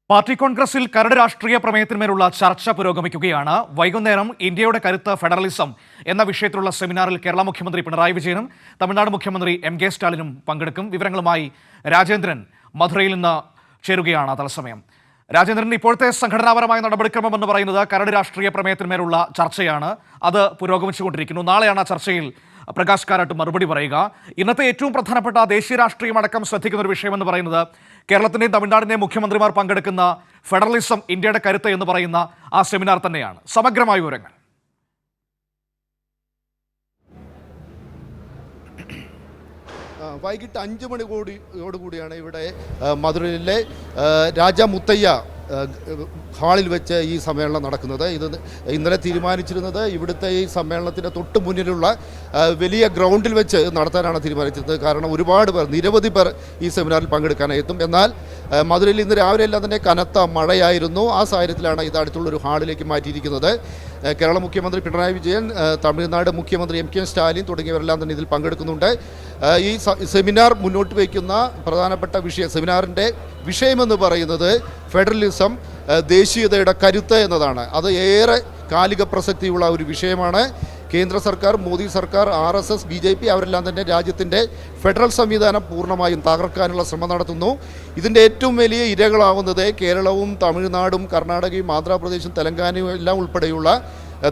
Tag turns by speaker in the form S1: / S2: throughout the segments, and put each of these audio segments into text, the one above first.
S1: Party കോൺഗ്രസിൽ കരട് രാഷ്ട്രീയ പ്രമേയത്തിന്മേലുള്ള ചർച്ച പുരോഗമിക്കുകയാണ്. വൈകുന്നേരം ഇന്ത്യയുടെ കരുത്ത് ഫെഡറലിസം എന്ന വിഷയത്തിലുള്ള സെമിനാറിൽ കേരള മുഖ്യമന്ത്രി പിണറായി വിജയനും തമിഴ്നാട് മുഖ്യമന്ത്രി എം.കെ. സ്റ്റാലിനും പങ്കെടുക്കും. വിവരങ്ങളുമായി രാജേന്ദ്രൻ മധുരയിൽ നിന്ന് ചേരുകയാണ് തത്സമയം. രാജേന്ദ്രൻ, ഇപ്പോഴത്തെ സംഘടനാപരമായ നടപടിക്രമം എന്ന് പറയുന്നത് കരട് രാഷ്ട്രീയ പ്രമേയത്തിന്മേലുള്ള ചർച്ചയാണ്. അത് പുരോഗമിച്ചുകൊണ്ടിരിക്കുന്നു. നാളെയാണ് ആ ചർച്ചയിൽ പ്രകാശ് കാരാട്ട് മറുപടി പറയുക. ഇന്നത്തെ ഏറ്റവും പ്രധാനപ്പെട്ട ദേശീയ രാഷ്ട്രീയം അടക്കം ശ്രദ്ധിക്കുന്ന ഒരു വിഷയമെന്ന് പറയുന്നത് കേരളത്തിന്റെയും തമിഴ്നാടിന്റെയും മുഖ്യമന്ത്രിമാർ പങ്കെടുക്കുന്ന ഫെഡറലിസം ഇന്ത്യയുടെ കരുത്ത് എന്ന് പറയുന്ന ആ സെമിനാർ തന്നെയാണ്. സമഗ്രമായ വിവരങ്ങൾ.
S2: വൈകിട്ട് 5 മണിയോടുകൂടിയാണ് ഇവിടെ മധുരയിലെ രാജാ മുത്തയ്യ ഹാളിൽ വെച്ച് ഈ സമ്മേളനം നടക്കുന്നത്. ഇത് ഇന്നലെ തീരുമാനിച്ചിരുന്നത് ഇവിടുത്തെ ഈ സമ്മേളനത്തിൻ്റെ തൊട്ട് മുന്നിലുള്ള വലിയ ഗ്രൗണ്ടിൽ വെച്ച് നടത്താനാണ് തീരുമാനിച്ചിരുന്നത്. കാരണം ഒരുപാട് പേർ, നിരവധി പേർ ഈ സെമിനാറിൽ പങ്കെടുക്കാനായി എത്തും. എന്നാൽ മധുരയിൽ ഇന്ന് രാവിലെ എല്ലാം തന്നെ കനത്ത മഴയായിരുന്നു. ആ സാഹചര്യത്തിലാണ് ഇത് അടുത്തുള്ളൊരു ഹാളിലേക്ക് മാറ്റിയിരിക്കുന്നത്. കേരള മുഖ്യമന്ത്രി പിണറായി വിജയൻ, തമിഴ്നാട് മുഖ്യമന്ത്രി എം.കെ. സ്റ്റാലിൻ തുടങ്ങിയവരെല്ലാം തന്നെ ഇതിൽ പങ്കെടുക്കുന്നുണ്ട്. ഈ സെമിനാർ മുന്നോട്ട് വയ്ക്കുന്ന പ്രധാനപ്പെട്ട സെമിനാറിൻ്റെ വിഷയമെന്ന് പറയുന്നത് ഫെഡറലിസം, ദേശീയതയുടെ കരുത്ത് എന്നതാണ്. അത് ഏറെ കാലിക പ്രസക്തിയുള്ള ഒരു വിഷയമാണ്. കേന്ദ്ര സർക്കാർ, മോദി സർക്കാർ, RSS, BJP അവരെല്ലാം തന്നെ രാജ്യത്തിൻ്റെ ഫെഡറൽ സംവിധാനം പൂർണ്ണമായും തകർക്കാനുള്ള ശ്രമം നടത്തുന്നു. ഇതിൻ്റെ ഏറ്റവും വലിയ ഇരകളാവുന്നത് കേരളവും തമിഴ്നാടും കർണാടകയും ആന്ധ്രാപ്രദേശും തെലങ്കാനയും എല്ലാം ഉൾപ്പെടെയുള്ള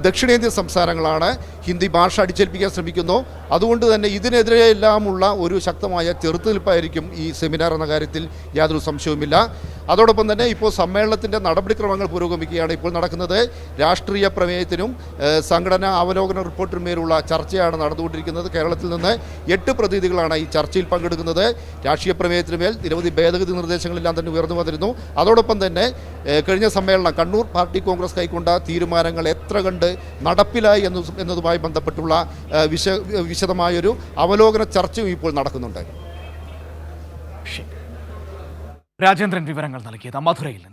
S2: ദക്ഷിണേന്ത്യൻ സംസ്ഥാനങ്ങളാണ്. ഹിന്ദി ഭാഷ അടിച്ചേൽപ്പിക്കാൻ ശ്രമിക്കുന്നു. അതുകൊണ്ട് തന്നെ ഇതിനെതിരെയെല്ലാമുള്ള ഒരു ശക്തമായ ചെറുത്തുനിൽപ്പായിരിക്കും ഈ സെമിനാർ എന്ന കാര്യത്തിൽ യാതൊരു സംശയവുമില്ല. അതോടൊപ്പം തന്നെ ഇപ്പോൾ സമ്മേളനത്തിൻ്റെ നടപടിക്രമങ്ങൾ പുരോഗമിക്കുകയാണ്. ഇപ്പോൾ നടക്കുന്നത് രാഷ്ട്രീയ പ്രമേയത്തിനും സംഘടനാ അവലോകന റിപ്പോർട്ടിന്മേലുള്ള ചർച്ചയാണ് നടന്നുകൊണ്ടിരിക്കുന്നത്. കേരളത്തിൽ നിന്ന് 8 പ്രതിനിധികളാണ് ഈ ചർച്ചയിൽ പങ്കെടുക്കുന്നത്. രാഷ്ട്രീയ പ്രമേയത്തിനുമേൽ നിരവധി ഭേദഗതി നിർദ്ദേശങ്ങളെല്ലാം തന്നെ ഉയർന്നു വന്നിരുന്നു. അതോടൊപ്പം തന്നെ കഴിഞ്ഞ സമ്മേളനം കണ്ണൂർ പാർട്ടി കോൺഗ്രസ് കൈക്കൊണ്ട തീരുമാനങ്ങൾ എത്ര കണ്ട് നടപ്പിലായി എന്നതുമായി ബന്ധപ്പെട്ടുള്ള വിശദമായൊരു അവലോകന ചർച്ചയും ഇപ്പോൾ നടക്കുന്നുണ്ട്.
S1: രാജേന്ദ്രൻ വിവരങ്ങൾ നൽകിയത് മധുരയിൽ.